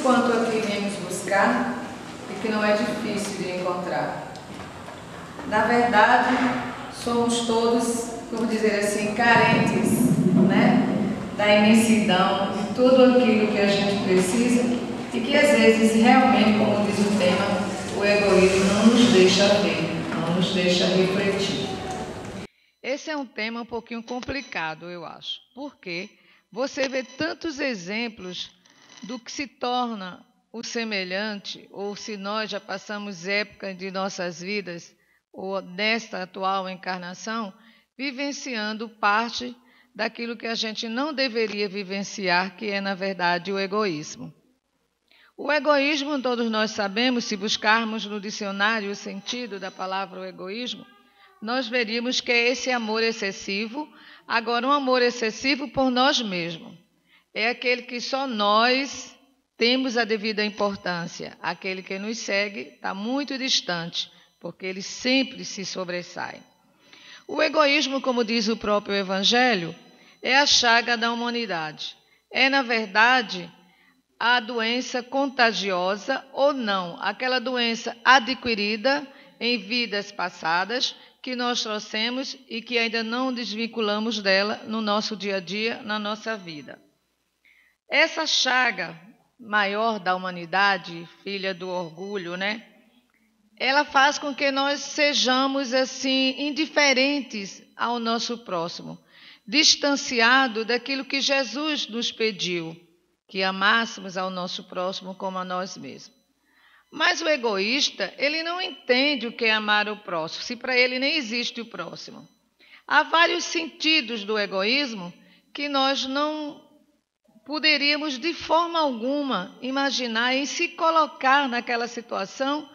quanto a que viemos buscar e que não é difícil de encontrar. Na verdade, somos todos, como dizer assim, carentes, né, da imensidão, de tudo aquilo que a gente precisa e que às vezes realmente, como diz o tema, o egoísmo não nos deixa ver, não nos deixa refletir. Esse é um tema um pouquinho complicado, eu acho, porque você vê tantos exemplos do que se torna o semelhante, ou se nós já passamos épocas de nossas vidas, ou nesta atual encarnação, vivenciando parte daquilo que a gente não deveria vivenciar, que é, na verdade, o egoísmo. O egoísmo, todos nós sabemos, se buscarmos no dicionário o sentido da palavra egoísmo, nós veríamos que é esse amor excessivo, agora um amor excessivo por nós mesmos. É aquele que só nós temos a devida importância. Aquele que nos segue está muito distante, porque ele sempre se sobressai. O egoísmo, como diz o próprio Evangelho, é a chaga da humanidade. É, na verdade, a doença contagiosa ou não, aquela doença adquirida em vidas passadas que nós trouxemos e que ainda não desvinculamos dela no nosso dia a dia, na nossa vida. Essa chaga maior da humanidade, filha do orgulho, né? Ela faz com que nós sejamos assim indiferentes ao nosso próximo, distanciado daquilo que Jesus nos pediu, que amássemos ao nosso próximo como a nós mesmos. Mas o egoísta, ele não entende o que é amar o próximo, se para ele nem existe o próximo. Há vários sentidos do egoísmo que nós não poderíamos de forma alguma imaginar em se colocar naquela situação.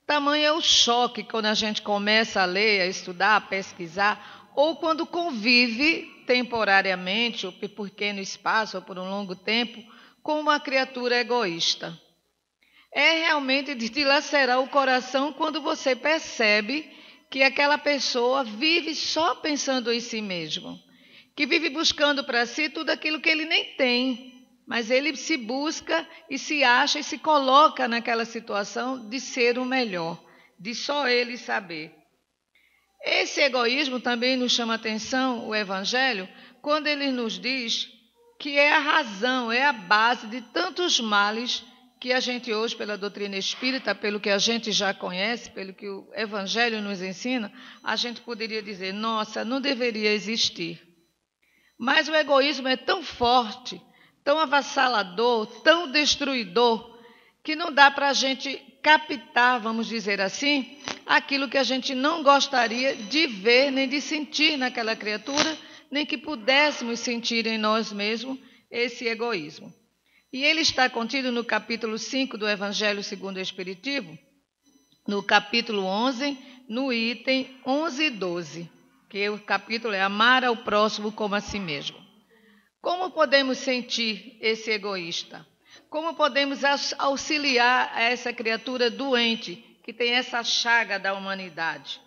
Tamanho é o choque quando a gente começa a ler, a estudar, a pesquisar, ou quando convive temporariamente, ou por pequeno espaço, ou por um longo tempo, com uma criatura egoísta. É realmente de dilacerar o coração quando você percebe que aquela pessoa vive só pensando em si mesmo, que vive buscando para si tudo aquilo que ele nem tem, mas ele se busca e se acha e se coloca naquela situação de ser o melhor, de só ele saber. Esse egoísmo também nos chama a atenção, o Evangelho, quando ele nos diz que é a razão, é a base de tantos males que a gente hoje, pela doutrina espírita, pelo que a gente já conhece, pelo que o Evangelho nos ensina, a gente poderia dizer, nossa, não deveria existir. Mas o egoísmo é tão forte, tão avassalador, tão destruidor, que não dá para a gente captar, vamos dizer assim, aquilo que a gente não gostaria de ver nem de sentir naquela criatura, nem que pudéssemos sentir em nós mesmos esse egoísmo. E ele está contido no capítulo 5 do Evangelho segundo o Espiritismo, no capítulo 11, no item 11 e 12, que o capítulo é Amar ao próximo como a si mesmo. Como podemos sentir esse egoísta? Como podemos auxiliar a essa criatura doente que tem essa chaga da humanidade?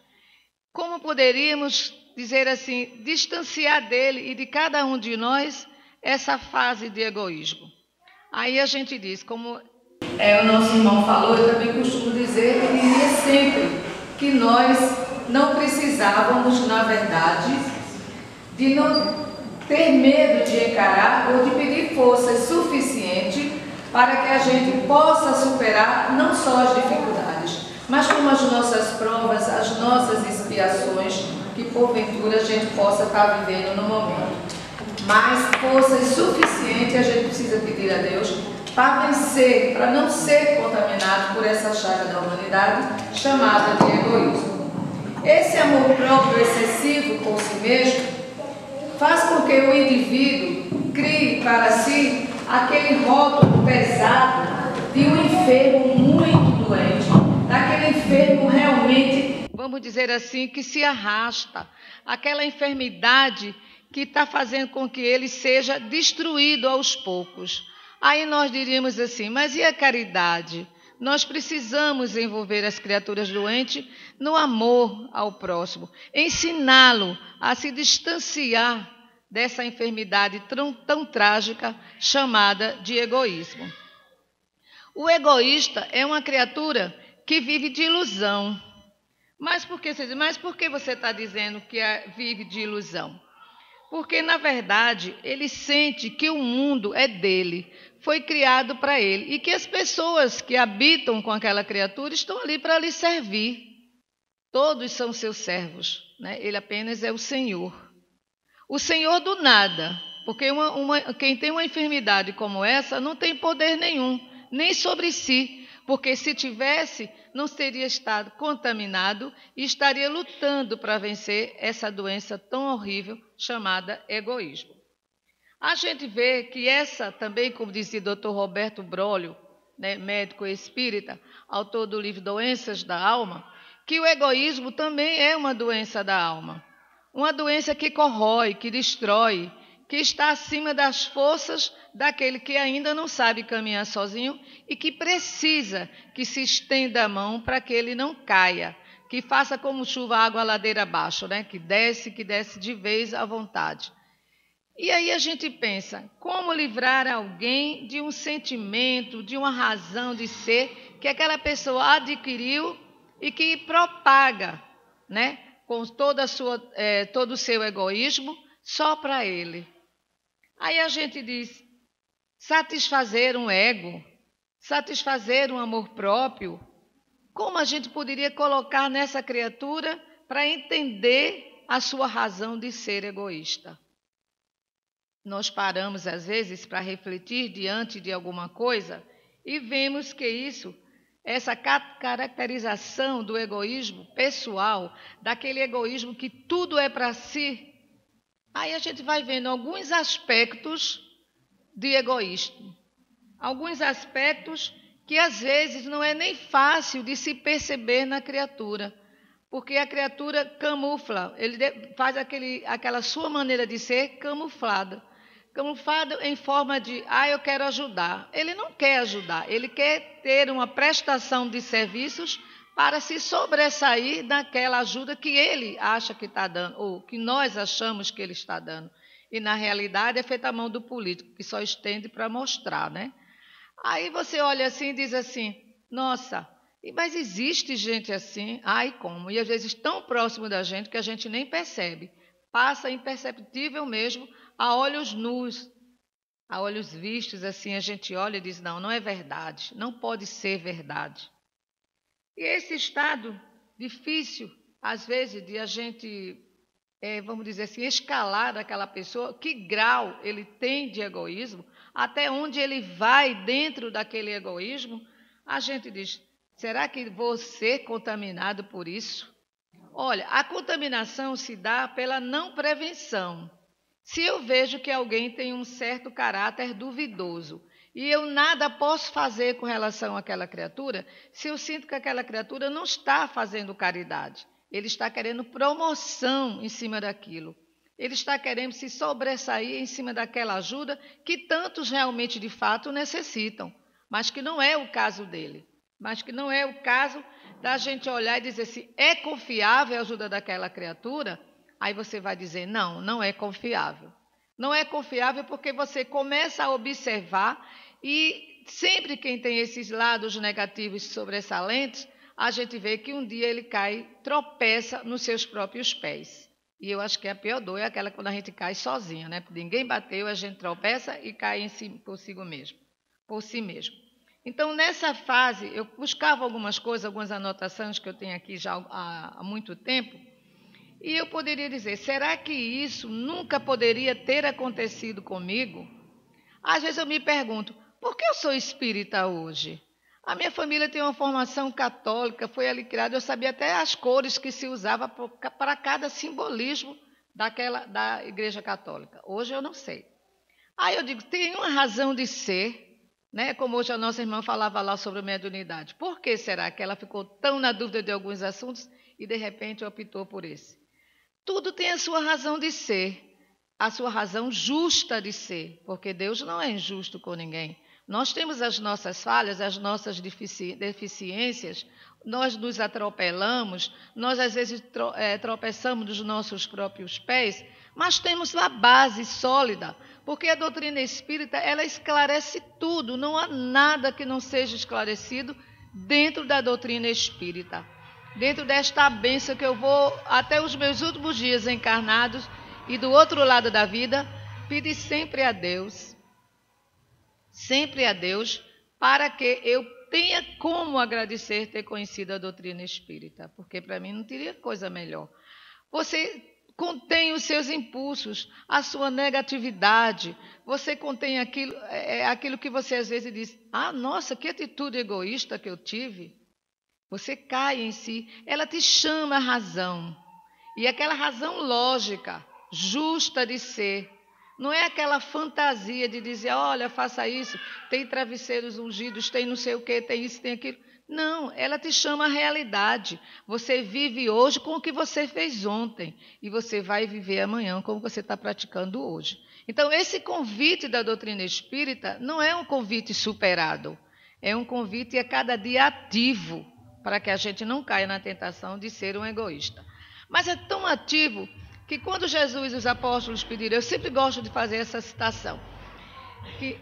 Como poderíamos, dizer assim, distanciar dele e de cada um de nós essa fase de egoísmo? Aí a gente diz, como o nosso irmão falou, eu também costumo dizer, eu diria sempre, que nós não precisávamos, na verdade, de não ter medo de encarar ou de pedir força suficiente para que a gente possa superar não só as dificuldades, mas como as nossas provas, as nossas expiações, que porventura a gente possa estar vivendo no momento. Mas forças suficientes a gente precisa pedir a Deus para vencer, para não ser contaminado por essa chaga da humanidade chamada de egoísmo. Esse amor próprio excessivo por si mesmo faz com que o indivíduo crie para si aquele rótulo pesado de um enfermo muito doente, daquele enfermo realmente, vamos dizer assim, que se arrasta, aquela enfermidade que está fazendo com que ele seja destruído aos poucos. Aí nós diríamos assim, mas e a caridade? Nós precisamos envolver as criaturas doentes no amor ao próximo, ensiná-lo a se distanciar dessa enfermidade tão trágica chamada de egoísmo. O egoísta é uma criatura que vive de ilusão. Mas por que você está dizendo que vive de ilusão? Porque, na verdade, ele sente que o mundo é dele, foi criado para ele, e que as pessoas que habitam com aquela criatura estão ali para lhe servir. Todos são seus servos, né? Ele apenas é o Senhor. O Senhor do nada, porque quem tem uma enfermidade como essa não tem poder nenhum, nem sobre si, porque se tivesse, não teria estado contaminado e estaria lutando para vencer essa doença tão horrível chamada egoísmo. A gente vê que essa também, como dizia o Dr. Roberto Brolio, né, médico espírita, autor do livro Doenças da Alma, que o egoísmo também é uma doença da alma. Uma doença que corrói, que destrói, que está acima das forças daquele que ainda não sabe caminhar sozinho e que precisa que se estenda a mão para que ele não caia, que faça como chuva água ladeira abaixo, né? Que desce de vez à vontade. E aí a gente pensa, como livrar alguém de um sentimento, de uma razão de ser que aquela pessoa adquiriu e que propaga, né? Com todo o seu egoísmo só para ele. Aí a gente diz, satisfazer um ego, satisfazer um amor próprio, como a gente poderia colocar nessa criatura para entender a sua razão de ser egoísta? Nós paramos, às vezes, para refletir diante de alguma coisa e vemos que essa caracterização do egoísmo pessoal, daquele egoísmo que tudo é para si, aí a gente vai vendo alguns aspectos de egoísmo, alguns aspectos que às vezes não é nem fácil de se perceber na criatura, porque a criatura camufla, ele faz aquela sua maneira de ser camuflada em forma de, eu quero ajudar. Ele não quer ajudar, ele quer ter uma prestação de serviços para se sobressair daquela ajuda que ele acha que está dando, ou que nós achamos que ele está dando. E, na realidade, é feita a mão do político, que só estende para mostrar, né? Aí você olha assim e diz assim, nossa, mas existe gente assim? Ai, como? E às vezes tão próximo da gente que a gente nem percebe. Passa imperceptível mesmo, a olhos nus, a olhos vistos, assim, a gente olha e diz, não é verdade, não pode ser verdade. E esse estado difícil, às vezes, de a gente, vamos dizer assim, escalar aquela pessoa, que grau ele tem de egoísmo, até onde ele vai dentro daquele egoísmo, a gente diz, será que vou ser contaminado por isso? Olha, a contaminação se dá pela não prevenção. Se eu vejo que alguém tem um certo caráter duvidoso e eu nada posso fazer com relação àquela criatura, se eu sinto que aquela criatura não está fazendo caridade, ele está querendo promoção em cima daquilo, ele está querendo se sobressair em cima daquela ajuda que tantos realmente de fato necessitam, mas que não é o caso dele, mas que não é o caso da gente olhar e dizer assim, é confiável a ajuda daquela criatura? Aí você vai dizer, não é confiável. Não é confiável porque você começa a observar e sempre quem tem esses lados negativos sobressalentes, a gente vê que um dia ele cai, tropeça nos seus próprios pés. E eu acho que a pior dor é aquela quando a gente cai sozinha, né? Porque ninguém bateu, a gente tropeça e cai em si, por si mesmo. Então, nessa fase, eu buscava algumas coisas, algumas anotações que eu tenho aqui já há muito tempo, e eu poderia dizer, será que isso nunca poderia ter acontecido comigo? Às vezes eu me pergunto, por que eu sou espírita hoje? A minha família tem uma formação católica, foi ali criada, eu sabia até as cores que se usava para cada simbolismo da Igreja Católica. Hoje eu não sei. Aí eu digo, tem uma razão de ser, né? Como hoje a nossa irmã falava lá sobre a mediunidade. Por que será que ela ficou tão na dúvida de alguns assuntos e de repente optou por esse? Tudo tem a sua razão de ser, a sua razão justa de ser, porque Deus não é injusto com ninguém. Nós temos as nossas falhas, as nossas deficiências, nós nos atropelamos, nós às vezes tropeçamos dos nossos próprios pés, mas temos a base sólida, porque a doutrina espírita, ela esclarece tudo, não há nada que não seja esclarecido dentro da doutrina espírita. Dentro desta bênção que eu vou, até os meus últimos dias encarnados, e do outro lado da vida, pedir sempre a Deus, para que eu tenha como agradecer ter conhecido a doutrina espírita, porque para mim não teria coisa melhor. Você contém os seus impulsos, a sua negatividade, você contém aquilo que você às vezes diz, nossa, que atitude egoísta que eu tive. Você cai em si, ela te chama a razão, e aquela razão lógica, justa de ser, não é aquela fantasia de dizer, olha, faça isso, tem travesseiros ungidos, tem não sei o que, tem isso, tem aquilo. Não, ela te chama à realidade. Você vive hoje com o que você fez ontem e você vai viver amanhã como você está praticando hoje. Então, esse convite da doutrina espírita não é um convite superado, é um convite a cada dia ativo, para que a gente não caia na tentação de ser um egoísta. Mas é tão ativo que quando Jesus e os apóstolos pediram, eu sempre gosto de fazer essa citação, que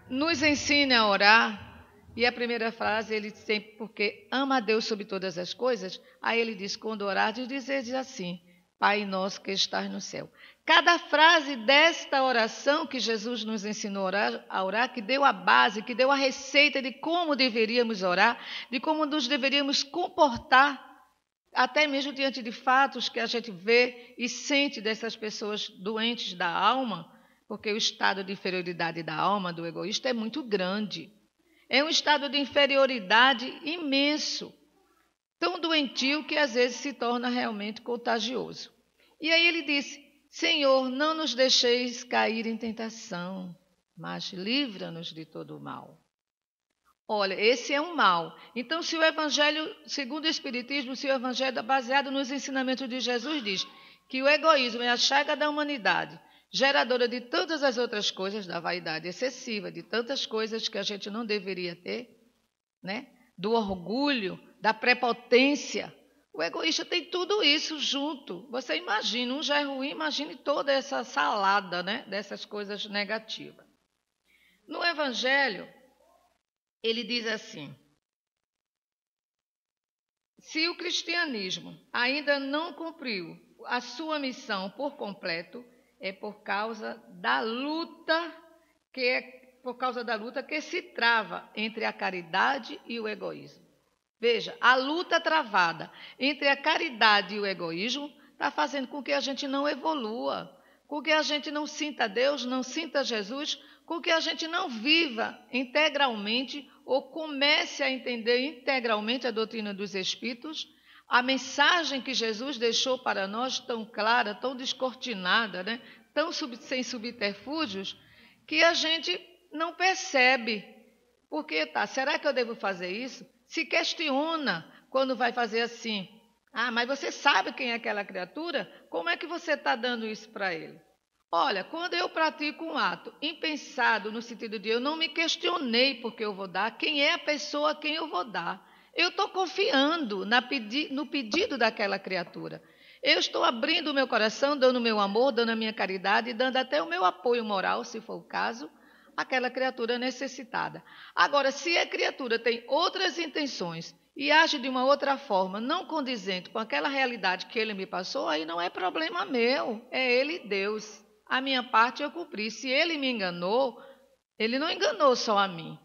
nos ensina a orar, e a primeira frase ele sempre, porque ama a Deus sobre todas as coisas, aí ele diz, quando orar, diz assim, Pai nosso que estás no céu. Cada frase desta oração que Jesus nos ensinou a orar, que deu a base, que deu a receita de como deveríamos orar, de como nos deveríamos comportar, até mesmo diante de fatos que a gente vê e sente dessas pessoas doentes da alma, porque o estado de inferioridade da alma, do egoísta, é muito grande. É um estado de inferioridade imenso, tão doentio que às vezes se torna realmente contagioso. E aí ele disse, Senhor, não nos deixeis cair em tentação, mas livra-nos de todo o mal. Olha, esse é um mal. Então, se o Evangelho, segundo o Espiritismo, se o Evangelho é baseado nos ensinamentos de Jesus, diz que o egoísmo é a chaga da humanidade, geradora de todas as outras coisas, da vaidade excessiva, de tantas coisas que a gente não deveria ter, né? Do orgulho, da prepotência. O egoísta tem tudo isso junto. Você imagina, um já é ruim, imagine toda essa salada, né? Dessas coisas negativas. No Evangelho, ele diz assim, se o cristianismo ainda não cumpriu a sua missão por completo, é por causa da luta que se trava entre a caridade e o egoísmo. Veja, a luta travada entre a caridade e o egoísmo está fazendo com que a gente não evolua, com que a gente não sinta Deus, não sinta Jesus, com que a gente não viva integralmente ou comece a entender integralmente a doutrina dos Espíritos, a mensagem que Jesus deixou para nós tão clara, tão descortinada, né? Sem subterfúgios, que a gente não percebe. Porque, será que eu devo fazer isso? Se questiona quando vai fazer assim. Mas você sabe quem é aquela criatura? Como é que você está dando isso para ele? Olha, quando eu pratico um ato impensado, no sentido de eu não me questionei porque eu vou dar, quem é a pessoa a quem eu vou dar? Eu estou confiando no pedido daquela criatura. Eu estou abrindo o meu coração, dando o meu amor, dando a minha caridade, dando até o meu apoio moral, se for o caso, àquela criatura necessitada. Agora, se a criatura tem outras intenções e age de uma outra forma, não condizente com aquela realidade que ele me passou, aí não é problema meu, é ele e Deus. A minha parte eu cumpri. Se ele me enganou, ele não enganou só a mim.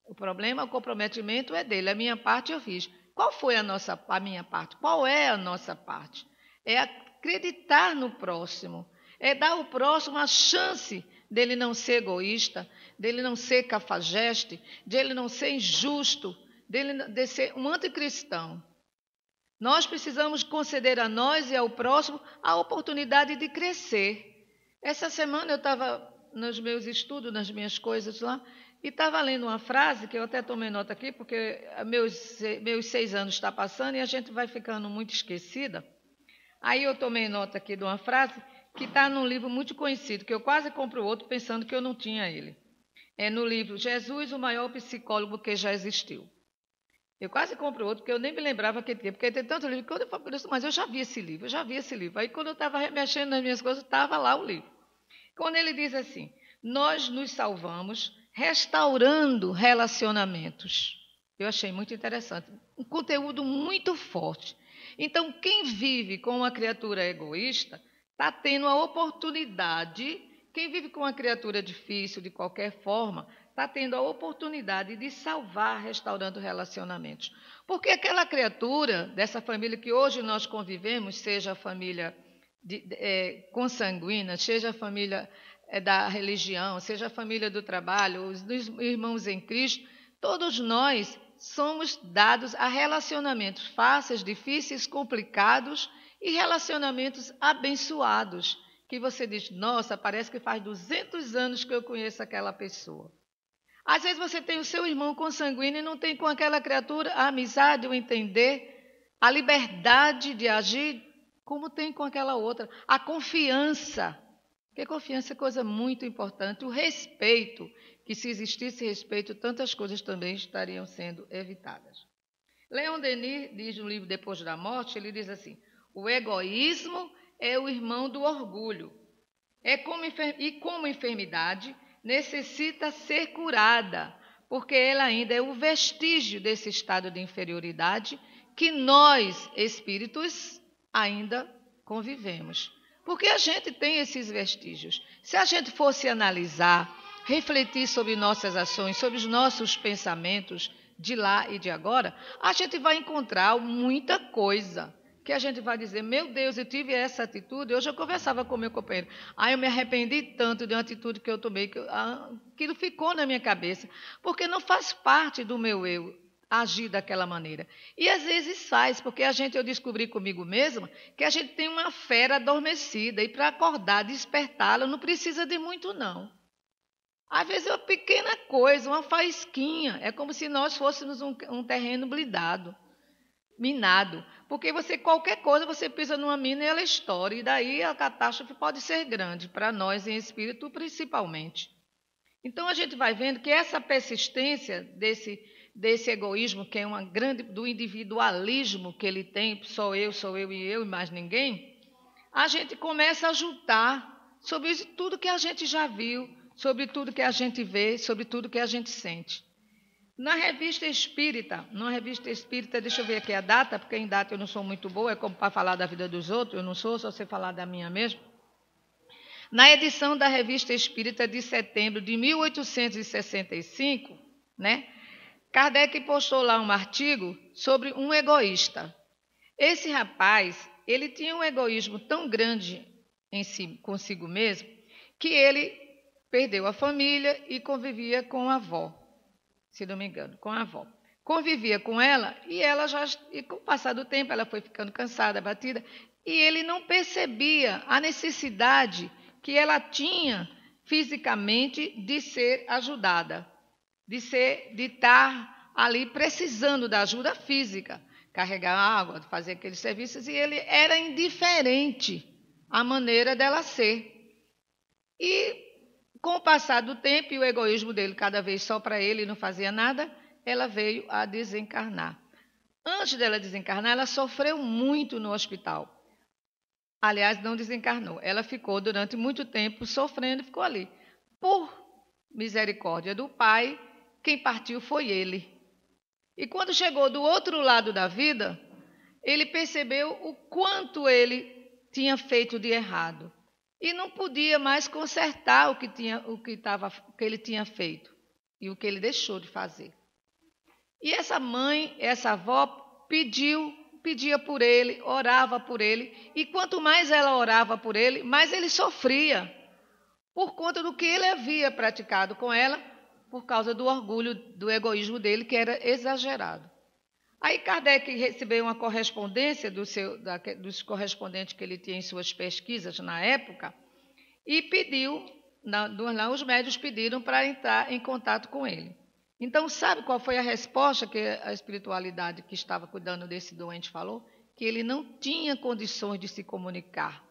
O problema, o comprometimento é dele. A minha parte eu fiz. Qual foi a minha parte? Qual é a nossa parte? É acreditar no próximo. É dar ao próximo a chance dele não ser egoísta, dele não ser cafajeste, dele não ser injusto, de ser um anticristão. Nós precisamos conceder a nós e ao próximo a oportunidade de crescer. Essa semana eu estava nos meus estudos, nas minhas coisas lá, e estava lendo uma frase, que eu até tomei nota aqui, porque meus 6 anos estão passando e a gente vai ficando muito esquecida. Aí eu tomei nota aqui de uma frase que está num livro muito conhecido, que eu quase compro outro pensando que eu não tinha ele. É no livro Jesus, o maior psicólogo que já existiu. Eu quase compro outro, porque eu nem me lembrava que tinha, porque tem tanto livro, que eu falo, mas eu já vi esse livro, eu já vi esse livro. Aí quando eu estava remexendo nas minhas coisas, estava lá o livro. Quando ele diz assim, nós nos salvamos restaurando relacionamentos. Eu achei muito interessante, um conteúdo muito forte. Então, quem vive com uma criatura egoísta está tendo a oportunidade, quem vive com uma criatura difícil, de qualquer forma, está tendo a oportunidade de salvar restaurando relacionamentos. Porque aquela criatura dessa família que hoje nós convivemos, seja a família consanguínea, seja a família da religião, seja a família do trabalho, os irmãos em Cristo, todos nós somos dados a relacionamentos fáceis, difíceis, complicados e relacionamentos abençoados, que você diz, nossa, parece que faz 200 anos que eu conheço aquela pessoa. Às vezes você tem o seu irmão consanguíneo e não tem com aquela criatura a amizade, o entender, a liberdade de agir, como tem com aquela outra. A confiança, porque confiança é coisa muito importante. O respeito, que se existisse respeito, tantas coisas também estariam sendo evitadas. Leon Denis diz no livro Depois da Morte, ele diz assim, o egoísmo é o irmão do orgulho. Como enfermidade, necessita ser curada, porque ela ainda é o vestígio desse estado de inferioridade que nós, espíritos, ainda convivemos. Porque a gente tem esses vestígios. Se a gente fosse analisar, refletir sobre nossas ações, sobre os nossos pensamentos de lá e de agora, a gente vai encontrar muita coisa que a gente vai dizer, meu Deus, eu tive essa atitude. Hoje eu conversava com meu companheiro, eu me arrependi tanto de uma atitude que eu tomei, que aquilo ficou na minha cabeça, porque não faz parte do meu eu agir daquela maneira. E às vezes faz, porque eu descobri comigo mesma que a gente tem uma fera adormecida e para acordar, despertá-la, não precisa de muito não. Às vezes é uma pequena coisa, uma faísquinha, é como se nós fôssemos um terreno blindado, minado, porque qualquer coisa você pisa numa mina e ela estoura, e daí a catástrofe pode ser grande, para nós em espírito principalmente. Então a gente vai vendo que essa persistência desse egoísmo, que é do individualismo que ele tem, sou eu e mais ninguém, a gente começa a juntar sobre tudo que a gente já viu, sobre tudo que a gente vê, sobre tudo que a gente sente. Na revista espírita, deixa eu ver aqui a data, porque em data eu não sou muito boa, é como para falar da vida dos outros, eu não sou, só sei falar da minha mesmo. Na edição da revista espírita de setembro de 1865, Kardec postou lá um artigo sobre um egoísta. Esse rapaz, ele tinha um egoísmo tão grande consigo mesmo, que ele perdeu a família e convivia com a avó. Se não me engano, com a avó. Convivia com ela e com o passar do tempo ela foi ficando cansada, abatida, e ele não percebia a necessidade que ela tinha fisicamente de ser ajudada, de estar ali precisando da ajuda física, carregar água, fazer aqueles serviços, e ele era indiferente à maneira dela ser. E com o passar do tempo e o egoísmo dele cada vez só para ele e não fazia nada, ela veio a desencarnar. Antes dela desencarnar, ela sofreu muito no hospital. Aliás, não desencarnou. Ela ficou durante muito tempo sofrendo e ficou ali. Por misericórdia do Pai, quem partiu foi ele. E quando chegou do outro lado da vida, ele percebeu o quanto ele tinha feito de errado. E não podia mais consertar o que ele tinha feito e o que ele deixou de fazer. E essa avó, pedia por ele, orava por ele, e quanto mais ela orava por ele, mais ele sofria, por conta do que ele havia praticado com ela, por causa do orgulho, do egoísmo dele, que era exagerado. Aí Kardec recebeu uma correspondência dos correspondentes que ele tinha em suas pesquisas na época e pediu, os médios pediram para entrar em contato com ele. Então, sabe qual foi a resposta que a espiritualidade que estava cuidando desse doente falou? Que ele não tinha condições de se comunicar.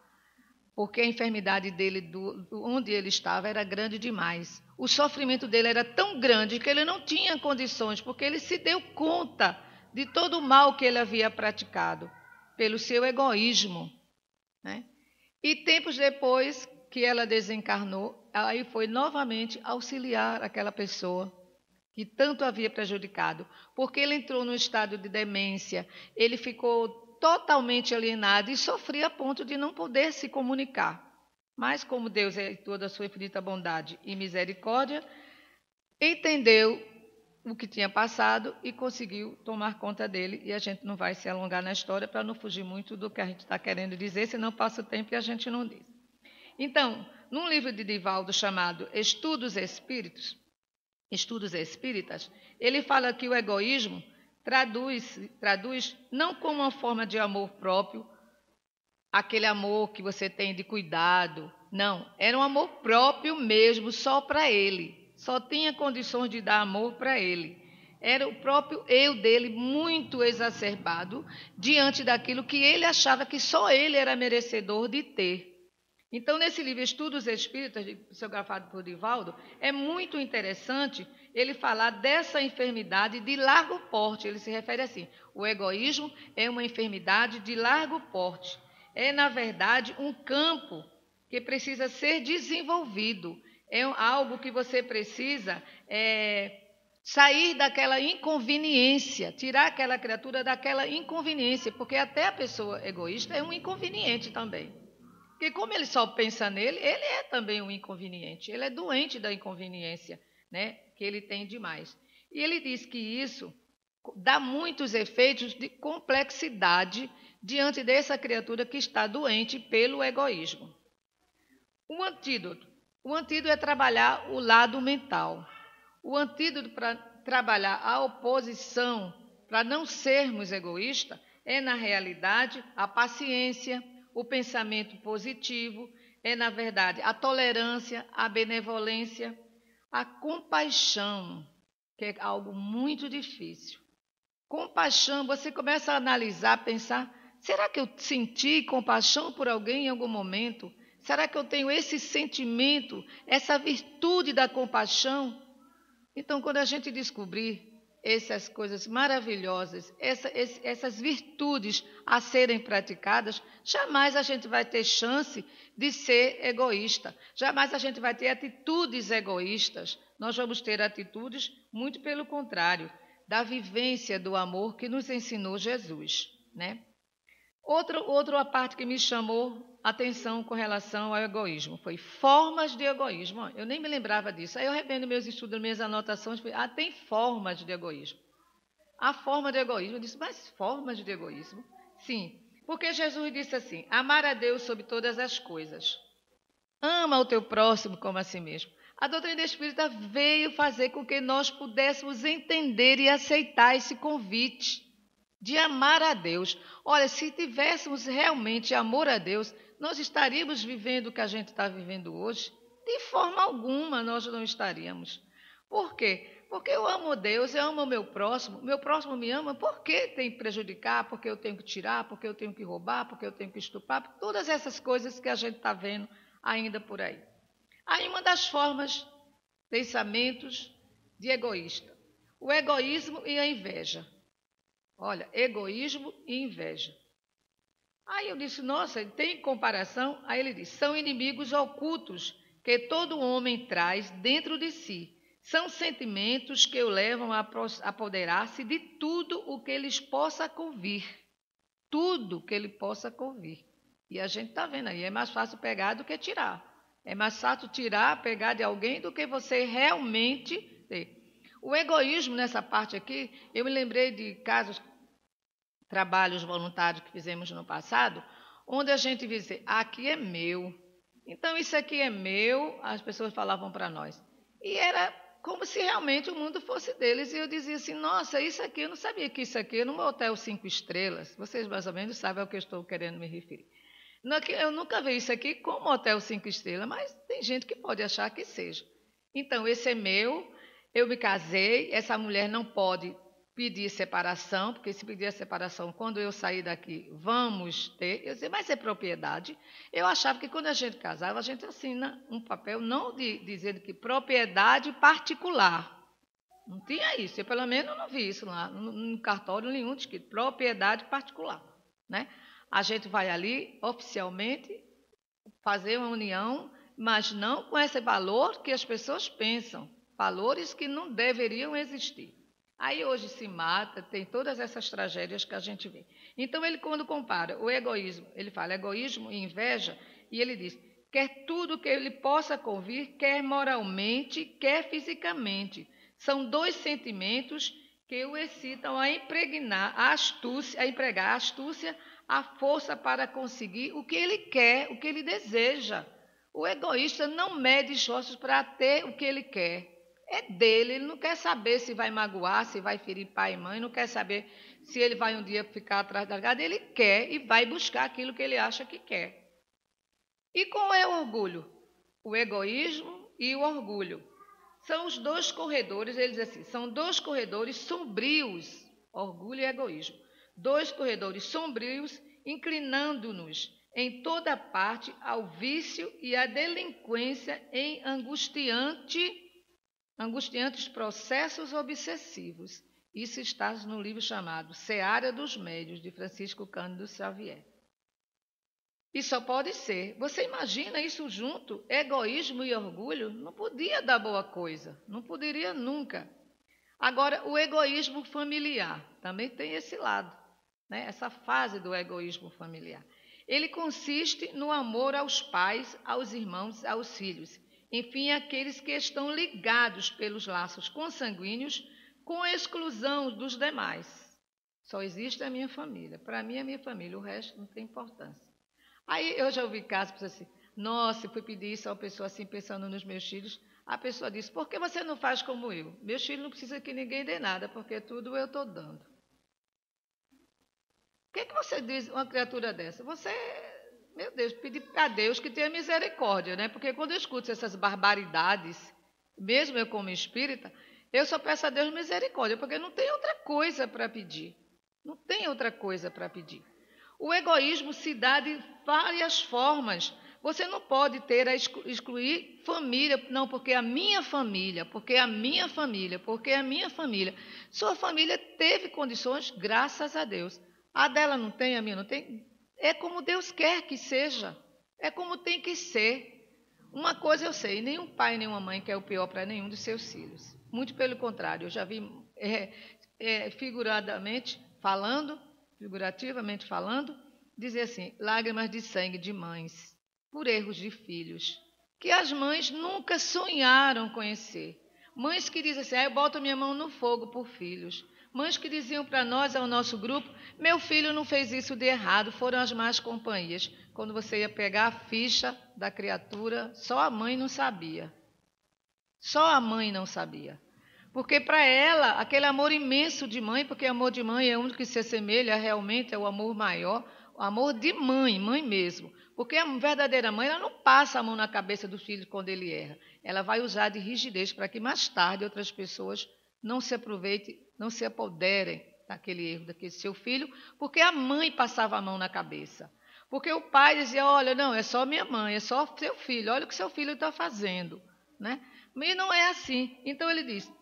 porque a enfermidade dele, onde ele estava, era grande demais. O sofrimento dele era tão grande que ele não tinha condições, porque ele se deu conta de todo o mal que ele havia praticado, pelo seu egoísmo, né? E tempos depois que ela desencarnou, aí foi novamente auxiliar aquela pessoa que tanto havia prejudicado, porque ele entrou num estado de demência, ele ficou totalmente alienado e sofria a ponto de não poder se comunicar. Mas como Deus é toda a sua infinita bondade e misericórdia, entendeu o que tinha passado e conseguiu tomar conta dele. E a gente não vai se alongar na história para não fugir muito do que a gente está querendo dizer, senão passa o tempo e a gente não diz. Então, num livro de Divaldo chamado Estudos Espíritas, ele fala que o egoísmo traduz não como uma forma de amor próprio, aquele amor que você tem de cuidado, não, era um amor próprio mesmo, só para ele, só tinha condições de dar amor para ele. Era o próprio eu dele muito exacerbado diante daquilo que ele achava que só ele era merecedor de ter. Então, nesse livro Estudos Espíritas, psicografado por Divaldo, é muito interessante ele falar dessa enfermidade de largo porte. Ele se refere assim: o egoísmo é uma enfermidade de largo porte. É, na verdade, um campo que precisa ser desenvolvido. É algo que você precisa sair daquela inconveniência, tirar aquela criatura daquela inconveniência, porque até a pessoa egoísta é um inconveniente também. Porque como ele só pensa nele, ele é também um inconveniente, ele é doente da inconveniência, né, que ele tem demais. E ele diz que isso dá muitos efeitos de complexidade diante dessa criatura que está doente pelo egoísmo. O antídoto é trabalhar o lado mental. O antídoto para trabalhar a oposição, para não sermos egoístas, é, na realidade, a paciência, o pensamento positivo, é, na verdade, a tolerância, a benevolência, a compaixão, que é algo muito difícil. Compaixão, você começa a analisar, pensar, será que eu senti compaixão por alguém em algum momento? Será que eu tenho esse sentimento, essa virtude da compaixão? Então, quando a gente descobrir essas coisas maravilhosas, essas virtudes a serem praticadas, jamais a gente vai ter chance de ser egoísta, jamais a gente vai ter atitudes egoístas. Nós vamos ter atitudes, muito pelo contrário, da vivência do amor que nos ensinou Jesus, né? Outra parte que me chamou a atenção com relação ao egoísmo foi formas de egoísmo. Eu nem me lembrava disso. Aí eu revendo meus estudos, minhas anotações, tem formas de egoísmo. A forma de egoísmo, eu disse, mas formas de egoísmo? Sim, porque Jesus disse assim, amar a Deus sobre todas as coisas. Ama o teu próximo como a si mesmo. A doutrina espírita veio fazer com que nós pudéssemos entender e aceitar esse convite de amar a Deus. Olha, se tivéssemos realmente amor a Deus, nós estaríamos vivendo o que a gente está vivendo hoje? De forma alguma nós não estaríamos. Por quê? Porque eu amo Deus, eu amo o meu próximo me ama, por que tem que prejudicar, porque eu tenho que tirar, porque eu tenho que roubar, porque eu tenho que estuprar, todas essas coisas que a gente está vendo ainda por aí. Aí uma das formas, pensamentos de egoísta, o egoísmo e a inveja. Olha, egoísmo e inveja. Aí eu disse, nossa, tem comparação? Aí ele disse, são inimigos ocultos que todo homem traz dentro de si. São sentimentos que o levam a apoderar-se de tudo o que lhes possa convir. Tudo que ele possa convir. E a gente está vendo aí, é mais fácil pegar do que tirar. É mais fácil tirar, pegar de alguém do que você realmente ter. O egoísmo nessa parte aqui, eu me lembrei de casos, trabalhos voluntários que fizemos no passado, onde a gente dizia, aqui é meu. Então, isso aqui é meu, as pessoas falavam para nós. E era como se realmente o mundo fosse deles. E eu dizia assim, nossa, isso aqui, eu não sabia que isso aqui é num hotel 5 estrelas. Vocês mais ou menos sabem ao que eu estou querendo me referir. Eu nunca vi isso aqui como hotel 5 estrelas, mas tem gente que pode achar que seja. Então, esse é meu, eu me casei, essa mulher não pode pedir separação, porque se pedir a separação, quando eu sair daqui, vamos ter. Eu disse, mas é propriedade. Eu achava que quando a gente casava, a gente assina um papel, não dizendo que propriedade particular. Não tinha isso, eu pelo menos não vi isso lá, no cartório nenhum escrito, propriedade particular. Né? A gente vai ali, oficialmente, fazer uma união, mas não com esse valor que as pessoas pensam, valores que não deveriam existir. Aí hoje se mata, tem todas essas tragédias que a gente vê. Então ele, quando compara o egoísmo, ele fala egoísmo e inveja, e ele diz, quer tudo que ele possa convir, quer moralmente, quer fisicamente. São dois sentimentos que o excitam a empregar a astúcia, a força para conseguir o que ele quer, o que ele deseja. O egoísta não mede esforços para ter o que ele quer. É dele, ele não quer saber se vai magoar, se vai ferir pai e mãe, não quer saber se ele vai um dia ficar atrás da grade, ele quer e vai buscar aquilo que ele acha que quer. E qual é o orgulho? O egoísmo e o orgulho. São os dois corredores, eles assim, são dois corredores sombrios, orgulho e egoísmo. Dois corredores sombrios, inclinando-nos em toda parte ao vício e à delinquência em angustiantes processos obsessivos. Isso está no livro chamado Seara dos Médios, de Francisco Cândido Xavier. E só pode ser. Você imagina isso junto? Egoísmo e orgulho? Não podia dar boa coisa. Não poderia nunca. Agora, o egoísmo familiar também tem esse lado, né? Essa fase do egoísmo familiar. Ele consiste no amor aos pais, aos irmãos, aos filhos. Enfim, aqueles que estão ligados pelos laços consanguíneos com a exclusão dos demais. Só existe a minha família. Para mim, é a minha família. O resto não tem importância. Aí eu já ouvi casos assim, nossa, eu fui pedir isso a uma pessoa assim, pensando nos meus filhos. A pessoa disse, por que você não faz como eu? Meus filhos não precisam que ninguém dê nada, porque tudo eu estou dando. O que você diz uma criatura dessa? Você, meu Deus, pedir a Deus que tenha misericórdia, né? Porque quando eu escuto essas barbaridades, mesmo eu como espírita, eu só peço a Deus misericórdia, porque não tem outra coisa para pedir. Não tem outra coisa para pedir. O egoísmo se dá de várias formas. Você não pode excluir família, não, porque a minha família, porque a minha família, porque a minha família. Sua família teve condições, graças a Deus. A dela não tem, a minha não tem. É como Deus quer que seja. É como tem que ser. Uma coisa eu sei, nenhum pai, nenhuma mãe quer o pior para nenhum dos seus filhos. Muito pelo contrário, eu já vi figurativamente falando, dizer assim, lágrimas de sangue de mães, por erros de filhos, que as mães nunca sonharam conhecer. Mães que dizem assim, eu boto minha mão no fogo por filhos. Mães que diziam para nós, ao nosso grupo, meu filho não fez isso de errado, foram as más companhias. Quando você ia pegar a ficha da criatura, só a mãe não sabia. Só a mãe não sabia. Porque para ela, aquele amor imenso de mãe, porque amor de mãe é o único que se assemelha realmente ao amor maior, o amor de mãe, mãe mesmo. Porque a verdadeira mãe, ela não passa a mão na cabeça do filho quando ele erra. Ela vai usar de rigidez para que mais tarde outras pessoas não se aproveitem, não se apoderem daquele erro, daquele seu filho, porque a mãe passava a mão na cabeça. Porque o pai dizia, olha, não, é só minha mãe, é só seu filho, olha o que seu filho está fazendo. Né? E não é assim. Então ele diz,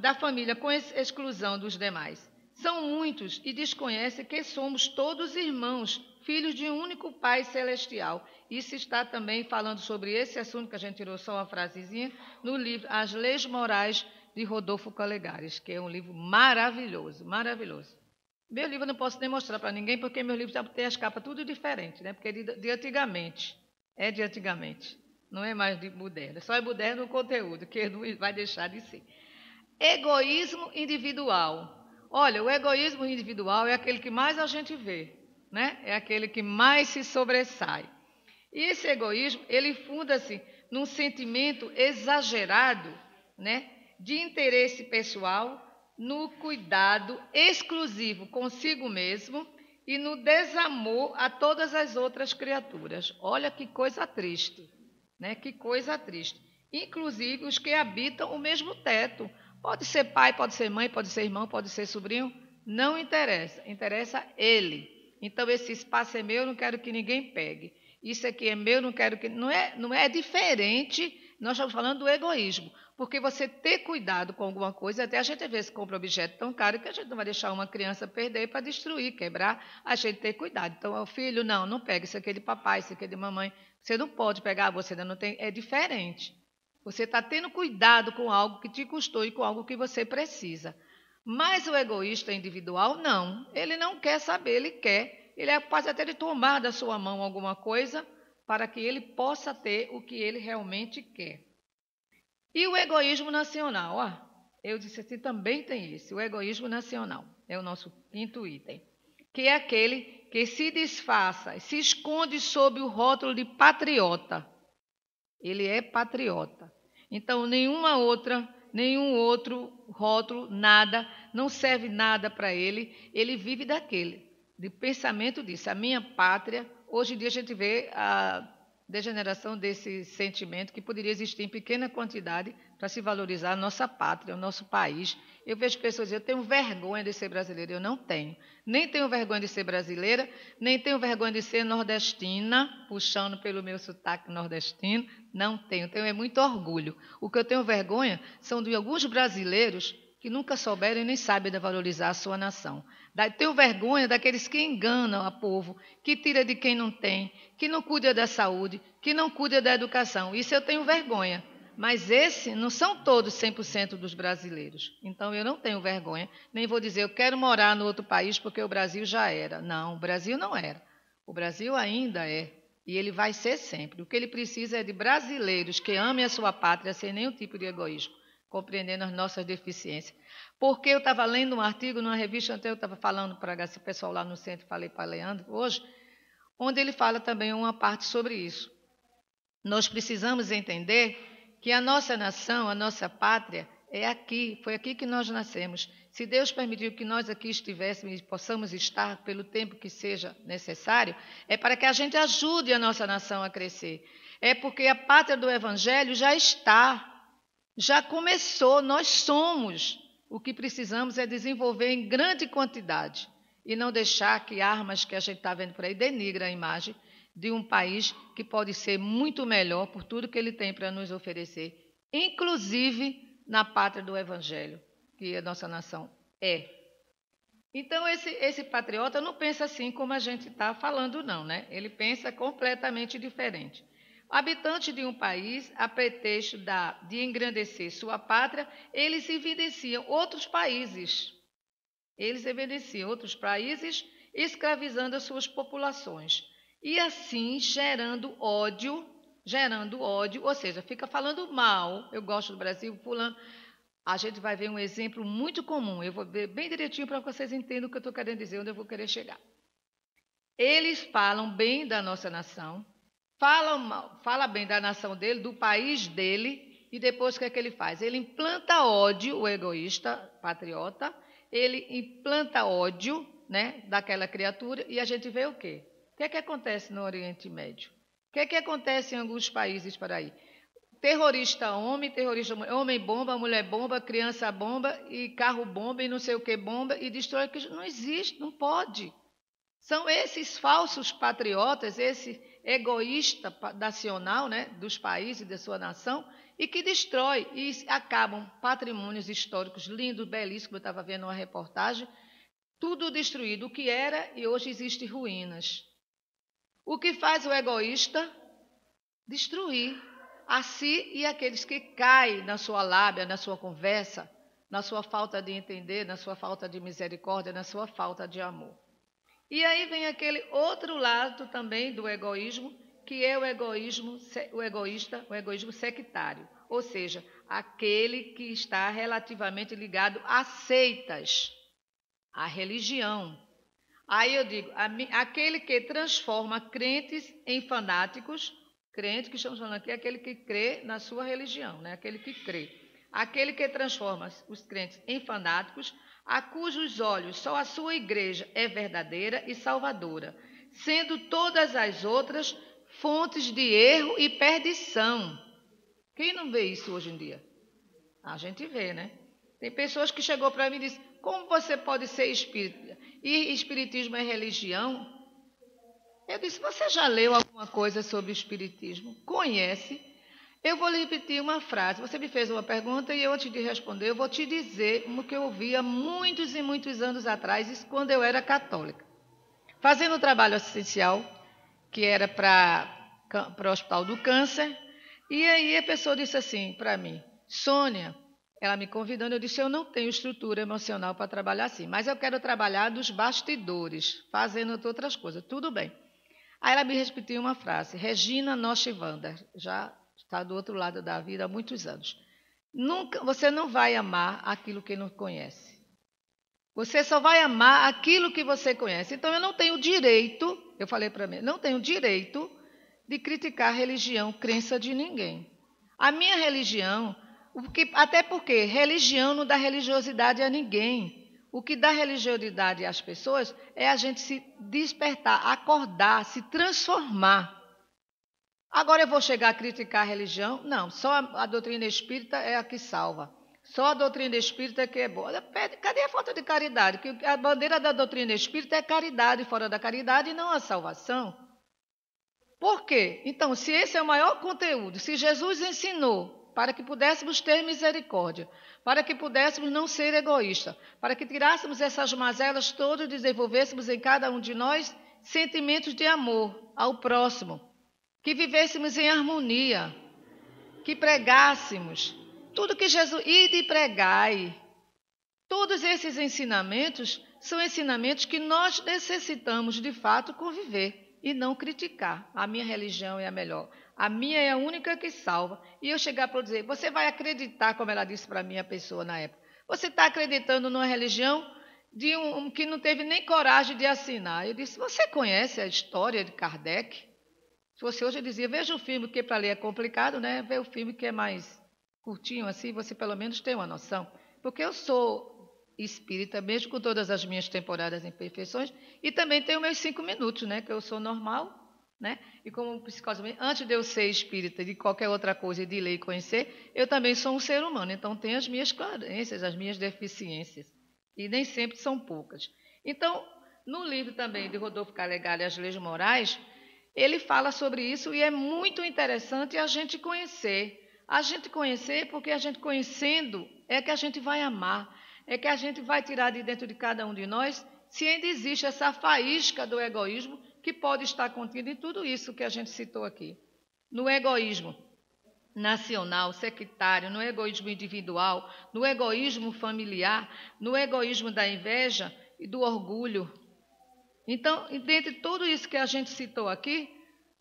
da família com exclusão dos demais. São muitos e desconhecem que somos todos irmãos, filhos de um único Pai celestial. Isso está também falando sobre esse assunto, que a gente tirou só uma frasezinha, no livro As Leis Morais, de Rodolfo Calegares, que é um livro maravilhoso, maravilhoso. Meu livro eu não posso nem mostrar para ninguém, porque meu livro já tem as capas tudo diferente, né? Porque é de antigamente. É de antigamente. Não é mais de moderno. Só é moderno o conteúdo, que não vai deixar de ser. Egoísmo individual. Olha, o egoísmo individual é aquele que mais a gente vê, né? É aquele que mais se sobressai. E esse egoísmo, ele funda-se num sentimento exagerado, né? De interesse pessoal, no cuidado exclusivo consigo mesmo e no desamor a todas as outras criaturas. Olha que coisa triste, né? Que coisa triste. inclusive os que habitam o mesmo teto. Pode ser pai, pode ser mãe, pode ser irmão, pode ser sobrinho, não interessa, interessa ele. Então esse espaço é meu, não quero que ninguém pegue. Isso aqui é meu, não quero que... Não é diferente, nós estamos falando do egoísmo. Porque você ter cuidado com alguma coisa, até a gente às vezes compra objeto tão caro que a gente não vai deixar uma criança perder para destruir, quebrar, a gente ter cuidado. Então, o filho, não pega, isso aqui é de papai, isso aqui é de mamãe. Você não pode pegar, você ainda não tem, é diferente. Você está tendo cuidado com algo que te custou e com algo que você precisa. Mas o egoísta individual, não. Ele não quer saber, ele quer. Ele é capaz até de tomar da sua mão alguma coisa para que ele possa ter o que ele realmente quer. E o egoísmo nacional, eu disse assim, também tem esse, o egoísmo nacional, é o nosso quinto item, que é aquele que se disfarça, se esconde sob o rótulo de patriota. Ele é patriota. Então, nenhum outro rótulo, nada, não serve nada para ele, ele vive daquele, de pensamento disso, a minha pátria. Hoje em dia a gente vê a degeneração desse sentimento que poderia existir em pequena quantidade para se valorizar a nossa pátria, o nosso país. Eu vejo pessoas dizendo, eu tenho vergonha de ser brasileira. Eu não tenho. Nem tenho vergonha de ser brasileira, nem tenho vergonha de ser nordestina, puxando pelo meu sotaque nordestino. Não tenho. Tenho muito orgulho. O que eu tenho vergonha são de alguns brasileiros que nunca souberam e nem sabem valorizar a sua nação. Tenho vergonha daqueles que enganam o povo, que tira de quem não tem, que não cuida da saúde, que não cuida da educação. Isso eu tenho vergonha. Mas esse não são todos 100% dos brasileiros. Então eu não tenho vergonha, nem vou dizer eu quero morar no outro país porque o Brasil já era. Não, o Brasil não era. O Brasil ainda é. E ele vai ser sempre. O que ele precisa é de brasileiros que amem a sua pátria sem nenhum tipo de egoísmo, compreendendo as nossas deficiências. Porque eu estava lendo um artigo numa revista, até eu estava falando para esse pessoal lá no centro, falei para Leandro hoje, onde ele fala também uma parte sobre isso. Nós precisamos entender que a nossa nação, a nossa pátria, é aqui, foi aqui que nós nascemos. Se Deus permitiu que nós aqui estivéssemos e possamos estar pelo tempo que seja necessário, é para que a gente ajude a nossa nação a crescer. É porque a pátria do Evangelho já está, já começou, nós somos. O que precisamos é desenvolver em grande quantidade e não deixar que armas que a gente está vendo por aí denigrem a imagem de um país que pode ser muito melhor por tudo que ele tem para nos oferecer, inclusive na pátria do Evangelho, que a nossa nação é. Então, esse patriota não pensa assim como a gente está falando, não, né? Ele pensa completamente diferente. Habitantes de um país, a pretexto de engrandecer sua pátria, eles evidenciam outros países. Eles evidenciam outros países, escravizando as suas populações. E assim gerando ódio, ou seja, fica falando mal. Eu gosto do Brasil, fulano. A gente vai ver um exemplo muito comum. Eu vou ver bem direitinho para que vocês entendam o que eu estou querendo dizer, onde eu vou querer chegar. Eles falam bem da nossa nação, fala bem da nação dele, do país dele, e depois o que é que ele faz? Ele implanta ódio, o egoísta, patriota, ele implanta ódio, né, daquela criatura, e a gente vê o quê? O que é que acontece no Oriente Médio? O que é que acontece em alguns países por aí? Terrorista homem, terrorista mulher, homem bomba, mulher bomba, criança bomba, e carro bomba, e não sei o que bomba, e destrói. Não existe, não pode. São esses falsos patriotas, esse egoísta nacional, né, dos países e da sua nação, e que destrói e acabam patrimônios históricos lindos, belíssimos, eu estava vendo uma reportagem, tudo destruído, o que era e hoje existe ruínas. O que faz o egoísta? Destruir a si e aqueles que caem na sua lábia, na sua conversa, na sua falta de entender, na sua falta de misericórdia, na sua falta de amor. E aí vem aquele outro lado também do egoísmo, que é o egoísmo sectário, ou seja, aquele que está relativamente ligado a seitas, à religião. Aí eu digo, aquele que transforma crentes em fanáticos, crente que estamos falando aqui é aquele que crê na sua religião, né? Aquele que crê. Aquele que transforma os crentes em fanáticos, a cujos olhos só a sua igreja é verdadeira e salvadora, sendo todas as outras fontes de erro e perdição. Quem não vê isso hoje em dia? A gente vê, né? Tem pessoas que chegou para mim e disse: como você pode ser espírita? E espiritismo é religião? Eu disse: você já leu alguma coisa sobre o espiritismo? Conhece? Eu vou lhe repetir uma frase. Você me fez uma pergunta e eu, antes de responder, eu vou te dizer o que eu ouvia muitos e muitos anos atrás, isso quando eu era católica. Fazendo um trabalho assistencial, que era para o Hospital do Câncer, e aí a pessoa disse assim para mim: Sônia, ela me convidando, eu disse: eu não tenho estrutura emocional para trabalhar assim, mas eu quero trabalhar dos bastidores, fazendo outras coisas. Tudo bem. Aí ela me repetiu uma frase: Regina Nochivanda, já está do outro lado da vida há muitos anos. Você não vai amar aquilo que não conhece. Você só vai amar aquilo que você conhece. Então eu não tenho direito, eu falei para mim, não tenho direito de criticar a religião, crença de ninguém. A minha religião, até porque religião não dá religiosidade a ninguém. O que dá religiosidade às pessoas é a gente se despertar, acordar, se transformar. Agora eu vou chegar a criticar a religião? Não, só a doutrina espírita é a que salva. Só a doutrina espírita é que é boa. Cadê a falta de caridade? Que a bandeira da doutrina espírita é caridade, fora da caridade, e não a salvação. Por quê? Então, se esse é o maior conteúdo, se Jesus ensinou para que pudéssemos ter misericórdia, para que pudéssemos não ser egoístas, para que tirássemos essas mazelas todas e desenvolvêssemos em cada um de nós sentimentos de amor ao próximo, que vivêssemos em harmonia, que pregássemos tudo que Jesus... Ide e pregai. Todos esses ensinamentos são ensinamentos que nós necessitamos, de fato, conviver e não criticar. A minha religião é a melhor. A minha é a única que salva. E eu chegar para dizer: você vai acreditar, como ela disse para mim, a pessoa na época, você está acreditando numa religião de que não teve nem coragem de assinar. Eu disse: você conhece a história de Kardec? Se fosse hoje, eu dizia: veja o filme, porque para ler é complicado, né? Vê o filme que é mais curtinho assim, você pelo menos tem uma noção. Porque eu sou espírita, mesmo com todas as minhas temporadas em imperfeições, e também tenho meus 5 minutos, né? Que eu sou normal, né? E como psicologicamente, antes de eu ser espírita, de qualquer outra coisa, de ler e conhecer, eu também sou um ser humano, então tenho as minhas carências, as minhas deficiências, e nem sempre são poucas. Então, no livro também de Rodolfo Calegari, As Leis Morais, ele fala sobre isso e é muito interessante a gente conhecer. A gente conhecer, porque a gente conhecendo é que a gente vai amar, é que a gente vai tirar de dentro de cada um de nós se ainda existe essa faísca do egoísmo que pode estar contida em tudo isso que a gente citou aqui. No egoísmo nacional, sectário, no egoísmo individual, no egoísmo familiar, no egoísmo da inveja e do orgulho. Então, dentre tudo isso que a gente citou aqui,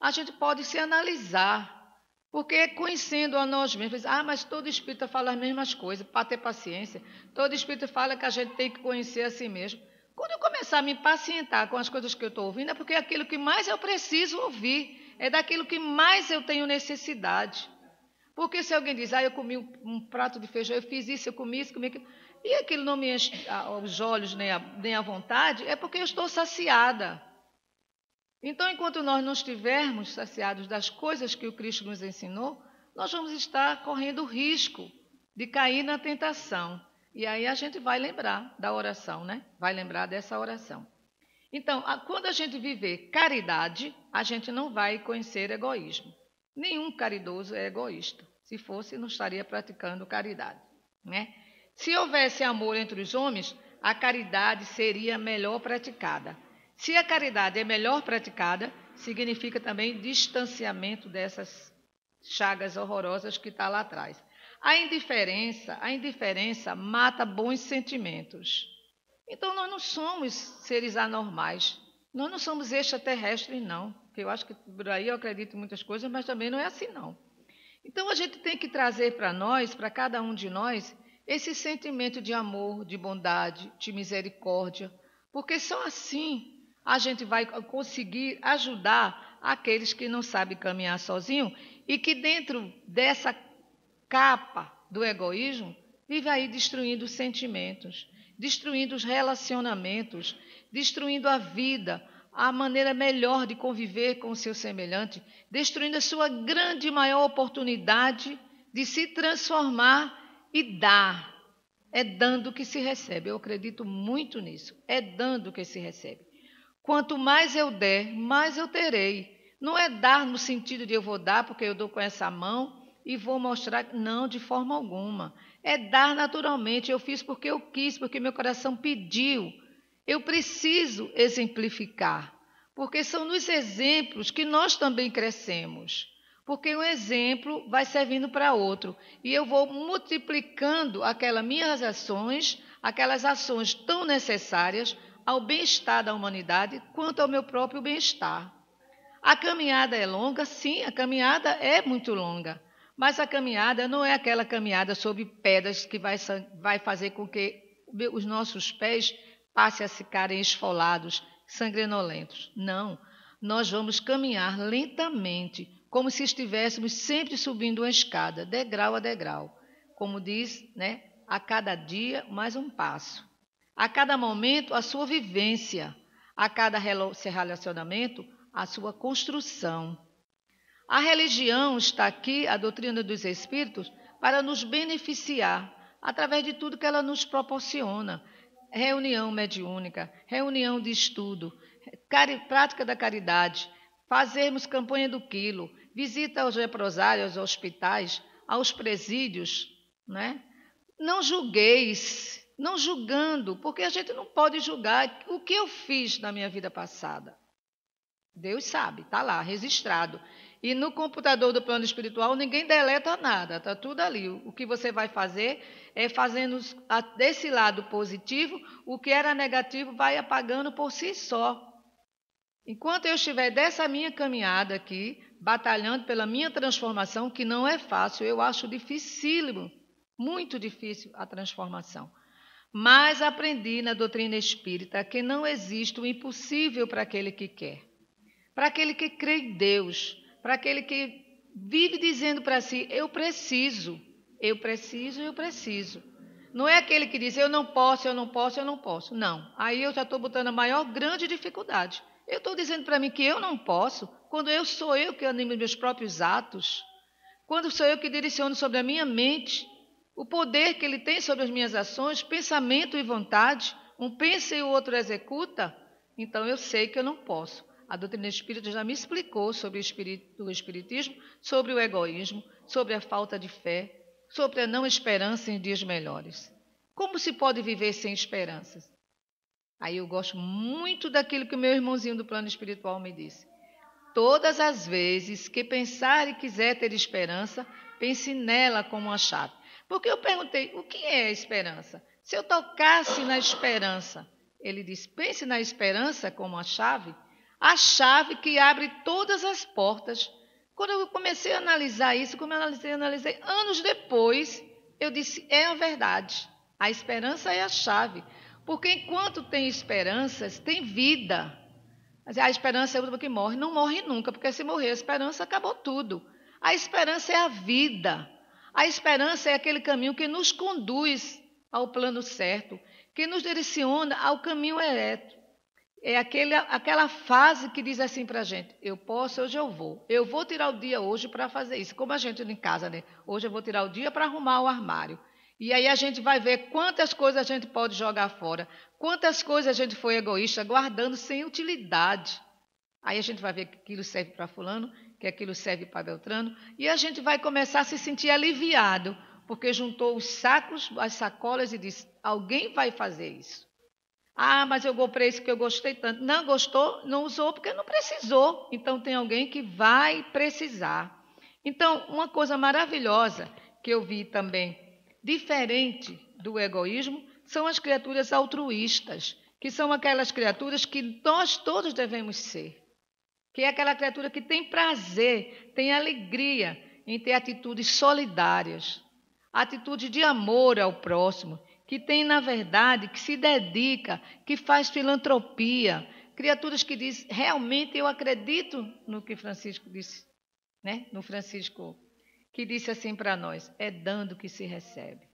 a gente pode se analisar. Porque conhecendo a nós mesmos, mas todo espírita fala as mesmas coisas, para ter paciência. Todo espírita fala que a gente tem que conhecer a si mesmo. Quando eu começar a me pacientar com as coisas que eu estou ouvindo, é porque é aquilo que mais eu preciso ouvir, é daquilo que mais eu tenho necessidade. Porque se alguém diz: eu comi um prato de feijão, eu fiz isso, eu comi isso, comi aquilo, e aquilo não me enche os olhos nem a vontade, é porque eu estou saciada. Então, enquanto nós não estivermos saciados das coisas que o Cristo nos ensinou, nós vamos estar correndo o risco de cair na tentação. E aí a gente vai lembrar da oração, né? Vai lembrar dessa oração. Então, quando a gente viver caridade, a gente não vai conhecer egoísmo. Nenhum caridoso é egoísta. Se fosse, não estaria praticando caridade, né? Se houvesse amor entre os homens, a caridade seria melhor praticada. Se a caridade é melhor praticada, significa também distanciamento dessas chagas horrorosas que está lá atrás. A indiferença mata bons sentimentos. Então, nós não somos seres anormais. Nós não somos extraterrestres, não. Porque eu acho que por aí eu acredito em muitas coisas, mas também não é assim, não. Então, a gente tem que trazer para nós, para cada um de nós, esse sentimento de amor, de bondade, de misericórdia. Porque só assim a gente vai conseguir ajudar aqueles que não sabem caminhar sozinho e que dentro dessa capa do egoísmo vive aí destruindo os sentimentos, destruindo os relacionamentos, destruindo a vida, a maneira melhor de conviver com o seu semelhante, destruindo a sua grande e maior oportunidade de se transformar e dar. É dando que se recebe. Eu acredito muito nisso. É dando que se recebe. Quanto mais eu der, mais eu terei. Não é dar no sentido de eu vou dar porque eu dou com essa mão e vou mostrar. Não, de forma alguma. É dar naturalmente. Eu fiz porque eu quis, porque meu coração pediu. Eu preciso exemplificar, porque são nos exemplos que nós também crescemos. Porque um exemplo vai servindo para outro. E eu vou multiplicando aquelas ações tão necessárias ao bem-estar da humanidade quanto ao meu próprio bem-estar. A caminhada é longa? Sim, a caminhada é muito longa. Mas a caminhada não é aquela caminhada sobre pedras que vai fazer com que os nossos pés passem a ficarem esfolados, sanguinolentos. Não, nós vamos caminhar lentamente, como se estivéssemos sempre subindo uma escada, degrau a degrau. Como diz, né? A cada dia, mais um passo. A cada momento, a sua vivência. A cada relacionamento, a sua construção. A religião está aqui, a doutrina dos Espíritos, para nos beneficiar, através de tudo que ela nos proporciona. Reunião mediúnica, reunião de estudo, prática da caridade, fazermos campanha do quilo, visita aos leprosários, aos hospitais, aos presídios, né? Não julgueis, não julgando, porque a gente não pode julgar o que eu fiz na minha vida passada. Deus sabe, está lá, registrado. E no computador do plano espiritual ninguém deleta nada, está tudo ali. O que você vai fazer é fazendo desse lado positivo, o que era negativo vai apagando por si só. Enquanto eu estiver dessa minha caminhada aqui, batalhando pela minha transformação, que não é fácil, eu acho dificílimo, muito difícil a transformação. Mas aprendi na doutrina espírita que não existe o impossível para aquele que quer. Para aquele que crê em Deus, para aquele que vive dizendo para si, eu preciso, eu preciso, eu preciso. Não é aquele que diz, eu não posso, eu não posso, eu não posso. Não, aí eu já estou botando a maior grande dificuldade. Eu estou dizendo para mim que eu não posso, quando sou eu que animo meus próprios atos, quando sou eu que direciono sobre a minha mente, o poder que ele tem sobre as minhas ações, pensamento e vontade, um pensa e o outro executa, então eu sei que eu não posso. A doutrina espírita já me explicou sobre o espiritismo, sobre o egoísmo, sobre a falta de fé, sobre a não esperança em dias melhores. Como se pode viver sem esperanças? Aí eu gosto muito daquilo que o meu irmãozinho do plano espiritual me disse. Todas as vezes que pensar e quiser ter esperança, pense nela como uma chave. Porque eu perguntei, o que é a esperança? Se eu tocasse na esperança, ele disse, pense na esperança como uma chave, a chave que abre todas as portas. Quando eu comecei a analisar isso, como eu analisei, anos depois, eu disse, é a verdade. A esperança é a chave. Porque enquanto tem esperanças, tem vida. Mas a esperança é a última que morre. Não morre nunca, porque se morrer a esperança, acabou tudo. A esperança é a vida. A esperança é aquele caminho que nos conduz ao plano certo, que nos direciona ao caminho ereto. É aquela fase que diz assim para a gente, eu posso, hoje eu vou tirar o dia hoje para fazer isso, como a gente em casa, né? Hoje eu vou tirar o dia para arrumar o armário. E aí a gente vai ver quantas coisas a gente pode jogar fora, quantas coisas a gente foi egoísta, guardando sem utilidade. Aí a gente vai ver que aquilo serve para fulano, que aquilo serve para Beltrano, e a gente vai começar a se sentir aliviado, porque juntou os sacos, as sacolas e disse, alguém vai fazer isso. Ah, mas eu comprei isso que eu gostei tanto. Não gostou, não usou porque não precisou. Então tem alguém que vai precisar. Então, uma coisa maravilhosa que eu vi também, diferente do egoísmo, são as criaturas altruístas, que são aquelas criaturas que nós todos devemos ser. Que é aquela criatura que tem prazer, tem alegria em ter atitudes solidárias, atitude de amor ao próximo, que tem, na verdade, que se dedica, que faz filantropia, criaturas que dizem, realmente eu acredito no que Francisco disse, né? No Francisco, que disse assim para nós, é dando que se recebe.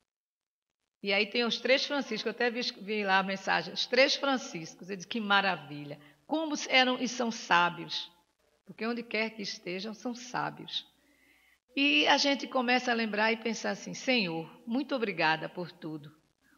E aí tem os 3 Franciscos, eu até vi lá a mensagem, os 3 Franciscos, eu disse, que maravilha, como eram e são sábios, porque onde quer que estejam, são sábios. E a gente começa a lembrar e pensar assim: Senhor, muito obrigada por tudo.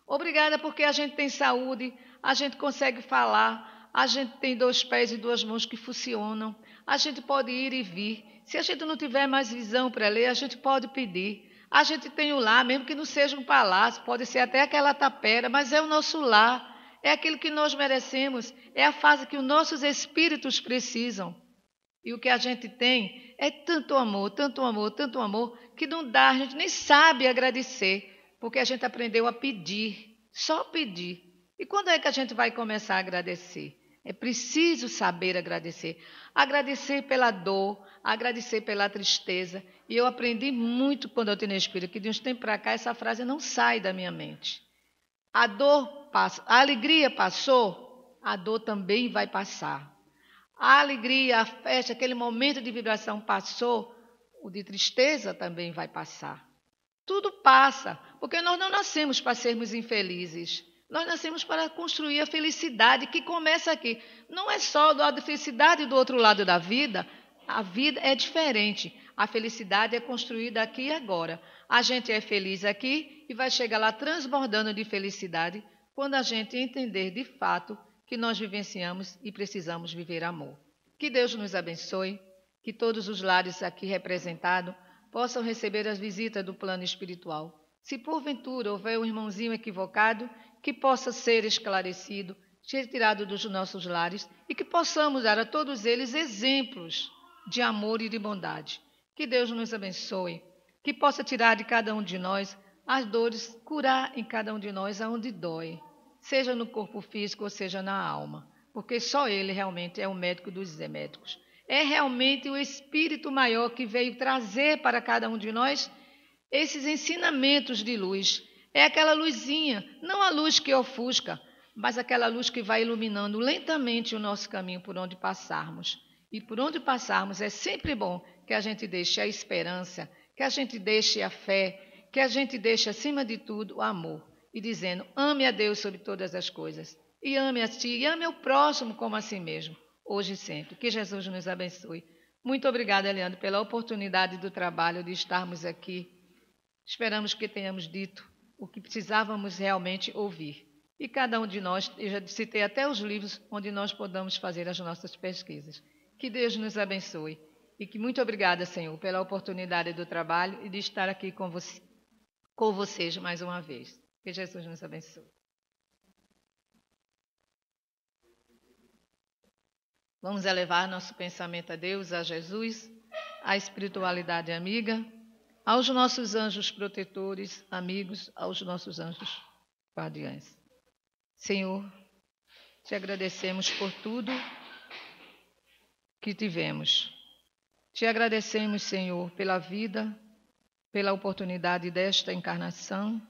Obrigada porque a gente tem saúde, a gente consegue falar, a gente tem 2 pés e 2 mãos que funcionam, a gente pode ir e vir. Se a gente não tiver mais visão para ler, a gente pode pedir. A gente tem o lar, mesmo que não seja um palácio, pode ser até aquela tapera, mas é o nosso lar, é aquilo que nós merecemos, é a fase que os nossos espíritos precisam. E o que a gente tem é tanto amor, tanto amor, tanto amor, que não dá, a gente nem sabe agradecer, porque a gente aprendeu a pedir, só pedir. E quando é que a gente vai começar a agradecer? É preciso saber agradecer. Agradecer pela dor, agradecer pela tristeza. E eu aprendi muito quando eu tenho espírito, que de uns tempos para cá essa frase não sai da minha mente. A dor passa, a alegria passou, a dor também vai passar. A alegria, a festa, aquele momento de vibração passou, o de tristeza também vai passar. Tudo passa, porque nós não nascemos para sermos infelizes. Nós nascemos para construir a felicidade que começa aqui. Não é só do lado da felicidade do outro lado da vida. A vida é diferente. A felicidade é construída aqui e agora. A gente é feliz aqui e vai chegar lá transbordando de felicidade quando a gente entender de fato que nós vivenciamos e precisamos viver amor. Que Deus nos abençoe, que todos os lares aqui representados possam receber as visitas do plano espiritual. Se porventura houver um irmãozinho equivocado, que possa ser esclarecido, retirado dos nossos lares e que possamos dar a todos eles exemplos de amor e de bondade. Que Deus nos abençoe, que possa tirar de cada um de nós as dores, curar em cada um de nós aonde dói, seja no corpo físico ou seja na alma, porque só Ele realmente é o médico dos médicos. É realmente o Espírito maior que veio trazer para cada um de nós esses ensinamentos de luz. É aquela luzinha, não a luz que ofusca, mas aquela luz que vai iluminando lentamente o nosso caminho por onde passarmos. E por onde passarmos é sempre bom que a gente deixe a esperança, que a gente deixe a fé, que a gente deixe acima de tudo o amor. E dizendo, ame a Deus sobre todas as coisas. E ame a ti, e ame o próximo como a si mesmo, hoje e sempre. Que Jesus nos abençoe. Muito obrigada, Leandro, pela oportunidade do trabalho de estarmos aqui. Esperamos que tenhamos dito o que precisávamos realmente ouvir. E cada um de nós, eu já citei até os livros onde nós podamos fazer as nossas pesquisas. Que Deus nos abençoe. E que muito obrigada, Senhor, pela oportunidade do trabalho e de estar aqui com vocês mais uma vez. Que Jesus nos abençoe. Vamos elevar nosso pensamento a Deus, a Jesus, à espiritualidade amiga, aos nossos anjos protetores, amigos, aos nossos anjos guardiães. Senhor, te agradecemos por tudo que tivemos. Te agradecemos, Senhor, pela vida, pela oportunidade desta encarnação,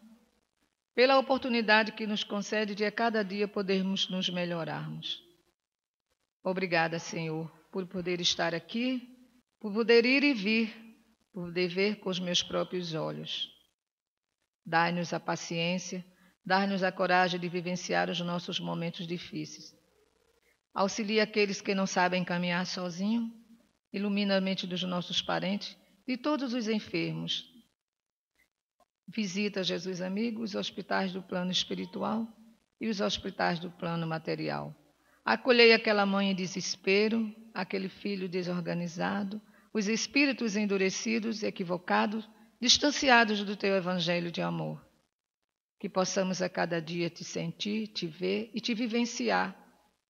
pela oportunidade que nos concede de a cada dia podermos nos melhorarmos. Obrigada, Senhor, por poder estar aqui, por poder ir e vir, por poder ver com os meus próprios olhos. Dai-nos a paciência, dai-nos a coragem de vivenciar os nossos momentos difíceis. Auxilia aqueles que não sabem caminhar sozinhos, ilumina a mente dos nossos parentes, de todos os enfermos. Visita, Jesus amigo, os hospitais do plano espiritual e os hospitais do plano material. Acolhei aquela mãe em desespero, aquele filho desorganizado, os espíritos endurecidos, equivocados, distanciados do teu evangelho de amor. Que possamos a cada dia te sentir, te ver e te vivenciar,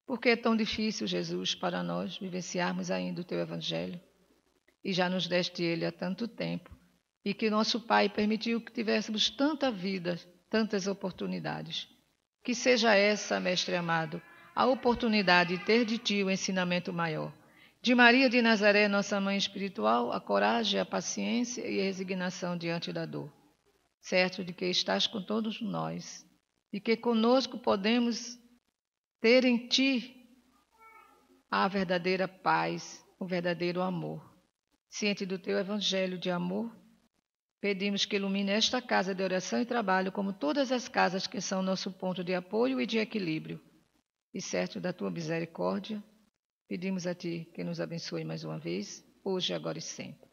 porque é tão difícil, Jesus, para nós vivenciarmos ainda o teu evangelho. E já nos deste ele há tanto tempo. E que nosso Pai permitiu que tivéssemos tanta vida, tantas oportunidades. Que seja essa, Mestre amado, a oportunidade de ter de Ti o ensinamento maior. De Maria de Nazaré, nossa Mãe espiritual, a coragem, a paciência e a resignação diante da dor. Certo de que estás com todos nós e que conosco podemos ter em Ti a verdadeira paz, o verdadeiro amor. Ciente do Teu evangelho de amor, pedimos que ilumine esta casa de oração e trabalho, como todas as casas que são nosso ponto de apoio e de equilíbrio. E certo da Tua misericórdia, pedimos a Ti que nos abençoe mais uma vez, hoje, agora e sempre.